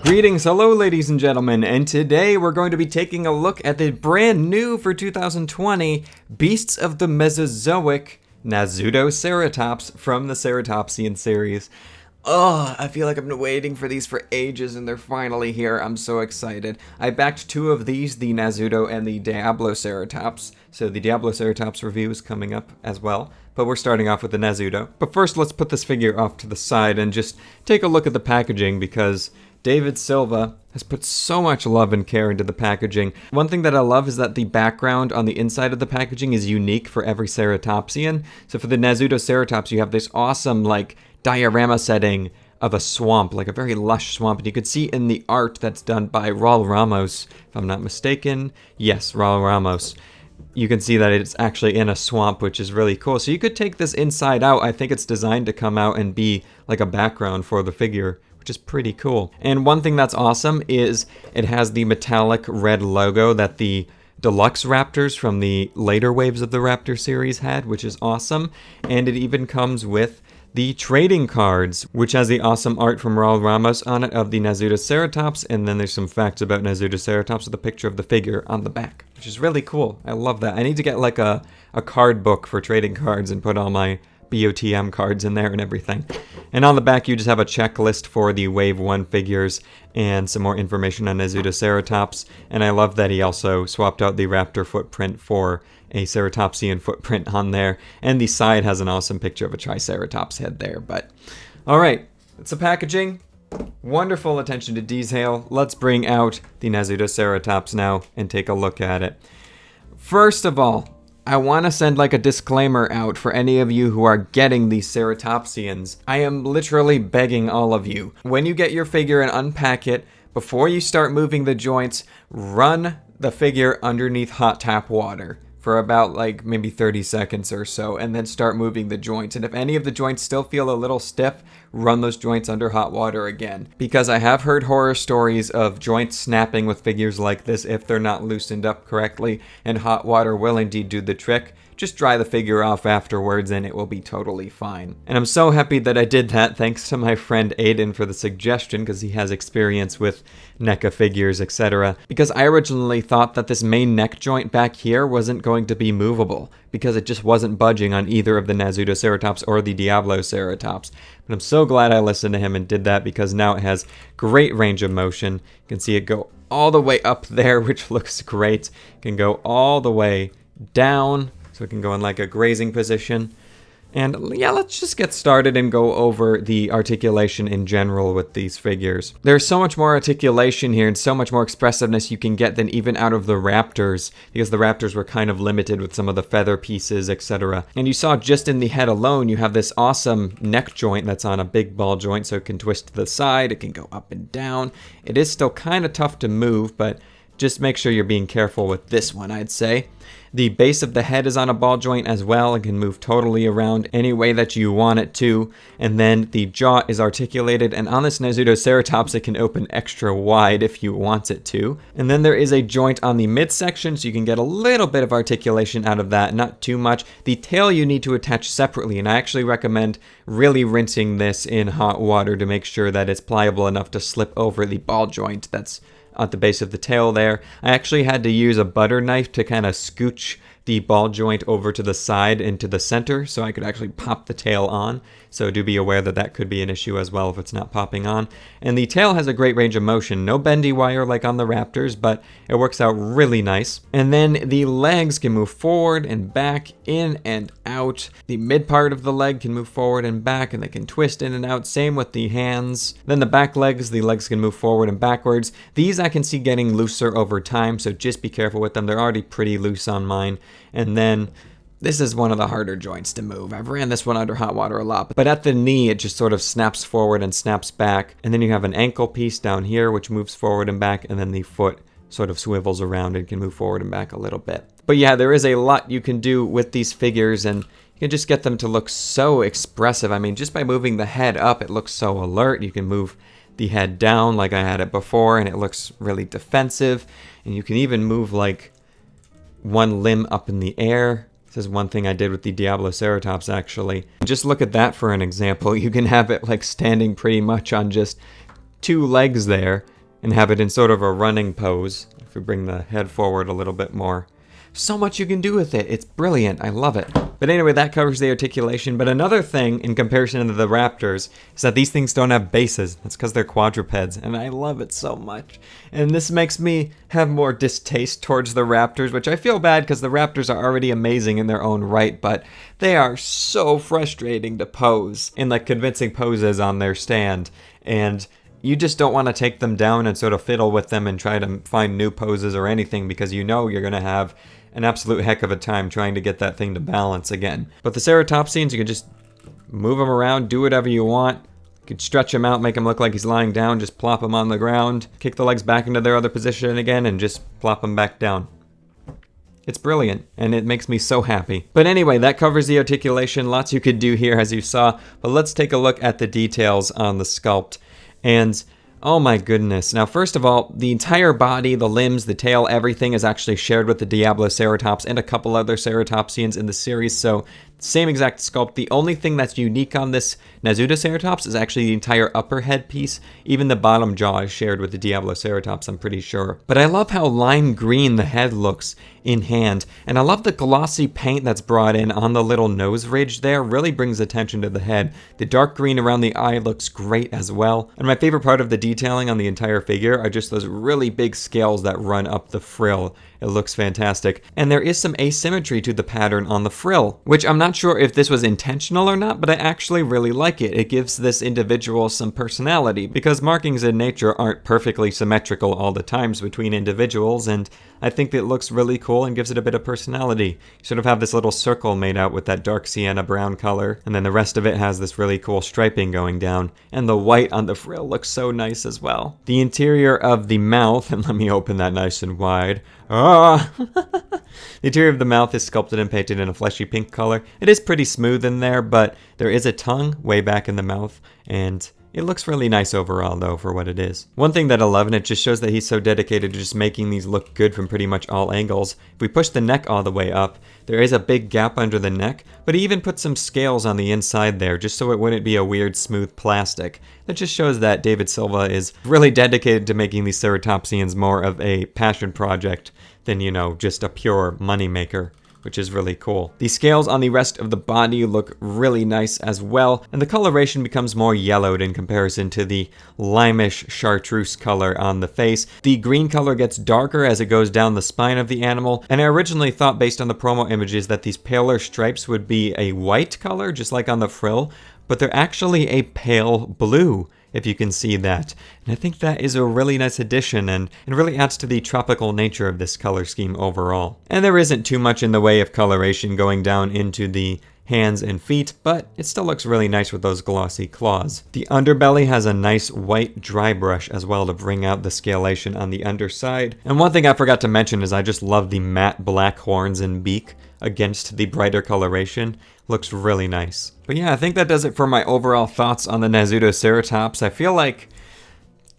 Greetings, hello ladies and gentlemen, and today we're going to be taking a look at the brand new for 2020 Beasts of the Mesozoic Nasutoceratops from the Ceratopsian series. Oh, I feel like I've been waiting for these for ages and they're finally here. I'm so excited. I backed two of these, the Nasuto and the Diabloceratops. So the Diabloceratops review is coming up as well, but we're starting off with the Nasuto. But first, let's put this figure off to the side and just take a look at the packaging because David Silva has put so much love and care into the packaging. One thing that I love is that the background on the inside of the packaging is unique for every Ceratopsian. So for the Nasutoceratops, you have this awesome, diorama setting of a swamp, like a very lush swamp. And you can see in the art that's done by Raul Ramos, if I'm not mistaken. Yes, Raul Ramos. You can see that it's actually in a swamp, which is really cool. So you could take this inside out. I think it's designed to come out and be like a background for the figure, which is pretty cool. And one thing that's awesome is it has the metallic red logo that the deluxe raptors from the later waves of the Raptor series had, which is awesome. And it even comes with the trading cards, which has the awesome art from Raul Ramos on it of the Nasutoceratops, and then there's some facts about Nasutoceratops with a picture of the figure on the back, which is really cool. I love that. I need to get like a card book for trading cards and put all my BOTM cards in there and everything. And on the back, you just have a checklist for the Wave 1 figures and some more information on Nasutoceratops. And I love that he also swapped out the Raptor footprint for a Ceratopsian footprint on there. And the side has an awesome picture of a Triceratops head there. But, alright, it's the packaging. Wonderful attention to detail. Let's bring out the Nasutoceratops now and take a look at it. First of all, I want to send a disclaimer out for any of you who are getting these Ceratopsians. I am literally begging all of you. When you get your figure and unpack it, before you start moving the joints, run the figure underneath hot tap water for about maybe 30 seconds or so, and then start moving the joints. And if any of the joints still feel a little stiff, run those joints under hot water again. Because I have heard horror stories of joints snapping with figures like this if they're not loosened up correctly, and hot water will indeed do the trick. Just dry the figure off afterwards and it will be totally fine. And I'm so happy that I did that, thanks to my friend Aiden for the suggestion, because he has experience with NECA figures, etc. Because I originally thought that this main neck joint back here wasn't going to be movable, because it just wasn't budging on either of the Nasutoceratops or the Diabloceratops. But I'm so glad I listened to him and did that, because now it has great range of motion. You can see it go all the way up there, which looks great. It can go all the way down, so it can go in a grazing position. And yeah, let's just get started and go over the articulation in general with these figures. There's so much more articulation here and so much more expressiveness you can get than even out of the Raptors, because the Raptors were kind of limited with some of the feather pieces, etc. And you saw just in the head alone, you have this awesome neck joint that's on a big ball joint, so it can twist to the side, it can go up and down. It is still kind of tough to move, but just make sure you're being careful with this one, I'd say. The base of the head is on a ball joint as well and can move totally around any way that you want it to. And then the jaw is articulated, and on this Nasutoceratops it can open extra wide if you want it to. And then there is a joint on the midsection, so you can get a little bit of articulation out of that, not too much. The tail you need to attach separately, and I actually recommend really rinsing this in hot water to make sure that it's pliable enough to slip over the ball joint that's at the base of the tail there. I actually had to use a butter knife to kind of scooch the ball joint over to the side into the center so I could actually pop the tail on. So do be aware that that could be an issue as well if it's not popping on. And the tail has a great range of motion. No bendy wire like on the Raptors, but it works out really nice. And then the legs can move forward and back, in and out. The mid part of the leg can move forward and back, and they can twist in and out. Same with the hands. Then the back legs, the legs can move forward and backwards. These I can see getting looser over time, so just be careful with them. They're already pretty loose on mine. And then this is one of the harder joints to move. I've ran this one under hot water a lot, but at the knee, it just sort of snaps forward and snaps back. And then you have an ankle piece down here, which moves forward and back, and then the foot sort of swivels around and can move forward and back a little bit. But yeah, there is a lot you can do with these figures, and you can just get them to look so expressive. I mean, just by moving the head up, it looks so alert. You can move the head down like I had it before, and it looks really defensive. And you can even move one limb up in the air. This is one thing I did with the Diabloceratops, actually. Just look at that for an example. You can have it standing pretty much on just two legs there, and have it in sort of a running pose. If we bring the head forward a little bit more. So much you can do with it. It's brilliant. I love it. But anyway, that covers the articulation. But another thing in comparison to the raptors is that these things don't have bases. That's because they're quadrupeds, and I love it so much. And this makes me have more distaste towards the raptors, which I feel bad because the raptors are already amazing in their own right, but they are so frustrating to pose in like convincing poses on their stand. And you just don't want to take them down and sort of fiddle with them and try to find new poses or anything, because you know you're going to have an absolute heck of a time trying to get that thing to balance again. But the Ceratopsians, you can just move them around, do whatever you want. You could stretch him out, make him look like he's lying down, just plop him on the ground, kick the legs back into their other position again, and just plop them back down. It's brilliant, and it makes me so happy. But anyway, that covers the articulation. Lots you could do here, as you saw. But let's take a look at the details on the sculpt. And oh my goodness. Now, first of all, the entire body, the limbs, the tail, everything is actually shared with the Diabloceratops and a couple other Ceratopsians in the series. So same exact sculpt. The only thing that's unique on this Nasutoceratops is actually the entire upper head piece. Even the bottom jaw is shared with the Diabloceratops, I'm pretty sure. But I love how lime green the head looks in hand. And I love the glossy paint that's brought in on the little nose ridge there. Really brings attention to the head. The dark green around the eye looks great as well. And my favorite part of the detailing on the entire figure are just those really big scales that run up the frill. It looks fantastic. And there is some asymmetry to the pattern on the frill, which I'm not sure if this was intentional or not, but I actually really like it. It gives this individual some personality, because markings in nature aren't perfectly symmetrical all the times between individuals, and I think it looks really cool and gives it a bit of personality. You sort of have this little circle made out with that dark sienna brown color, and then the rest of it has this really cool striping going down, and the white on the frill looks so nice as well. The interior of the mouth, and let me open that nice and wide. The interior of the mouth is sculpted and painted in a fleshy pink color. It is pretty smooth in there, but there is a tongue way back in the mouth, and it looks really nice overall, though, for what it is. One thing that I love, and it just shows that he's so dedicated to just making these look good from pretty much all angles. If we push the neck all the way up, there is a big gap under the neck, but he even put some scales on the inside there, just so it wouldn't be a weird, smooth plastic. That just shows that David Silva is really dedicated to making these Ceratopsians more of a passion project than, you know, just a pure moneymaker, which is really cool. The scales on the rest of the body look really nice as well, and the coloration becomes more yellowed in comparison to the limeish chartreuse color on the face. The green color gets darker as it goes down the spine of the animal, and I originally thought, based on the promo images, that these paler stripes would be a white color, just like on the frill, but they're actually a pale blue, if you can see that. And I think that is a really nice addition, and it really adds to the tropical nature of this color scheme overall. And there isn't too much in the way of coloration going down into the hands and feet, but it still looks really nice with those glossy claws. The underbelly has a nice white dry brush as well to bring out the scalation on the underside. And one thing I forgot to mention is I just love the matte black horns and beak against the brighter coloration. Looks really nice. But yeah, I think that does it for my overall thoughts on the Nasutoceratops. I feel like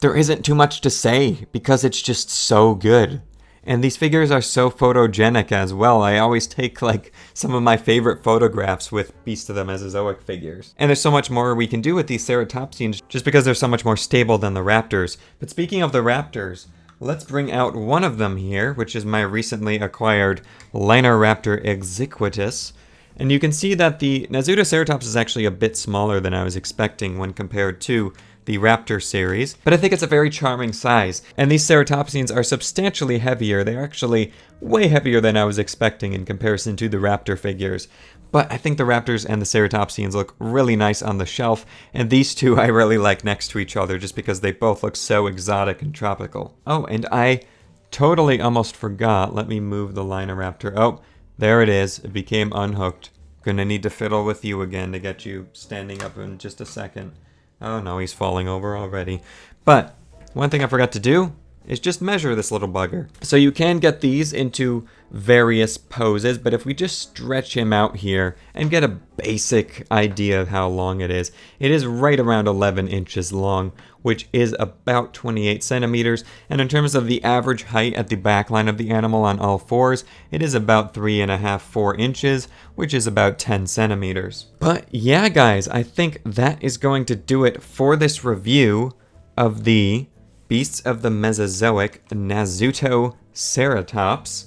there isn't too much to say because it's just so good. And these figures are so photogenic as well. I always take like some of my favorite photographs with Beast of the Mesozoic figures. And there's so much more we can do with these Ceratopsians just because they're so much more stable than the raptors. But speaking of the raptors, let's bring out one of them here, which is my recently acquired Linoraptor exiguitus. And you can see that the Nasutoceratops is actually a bit smaller than I was expecting when compared to the Raptor series, but I think it's a very charming size. And these Ceratopsians are substantially heavier. They're actually way heavier than I was expecting in comparison to the Raptor figures. But I think the Raptors and the Ceratopsians look really nice on the shelf, and these two I really like next to each other just because they both look so exotic and tropical. Oh, and I totally almost forgot. Let me move the Linoraptor. Oh, there it is. It became unhooked. Gonna need to fiddle with you again to get you standing up in just a second. Oh no, he's falling over already. But one thing I forgot to do is just measure this little bugger. So you can get these into various poses, but if we just stretch him out here and get a basic idea of how long it is right around 11 inches long, which is about 28 centimeters. And in terms of the average height at the back line of the animal on all fours, it is about 3.5, 4 inches, which is about 10 centimeters. But yeah, guys, I think that is going to do it for this review of the Beasts of the Mesozoic Nasutoceratops.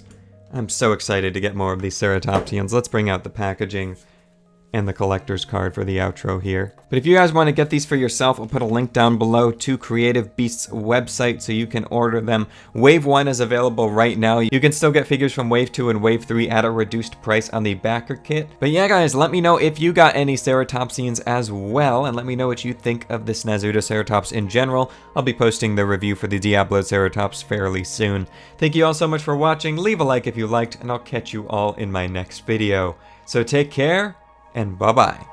I'm so excited to get more of these Ceratopsians. Let's bring out the packaging and the collector's card for the outro here. But if you guys want to get these for yourself, I'll put a link down below to Creative Beasts' website so you can order them. Wave 1 is available right now. You can still get figures from Wave 2 and Wave 3 at a reduced price on the backer kit. But yeah guys, let me know if you got any Ceratopsians as well, and let me know what you think of this Nasutoceratops in general. I'll be posting the review for the Diabloceratops fairly soon. Thank you all so much for watching. Leave a like if you liked, and I'll catch you all in my next video. So take care, and bye-bye.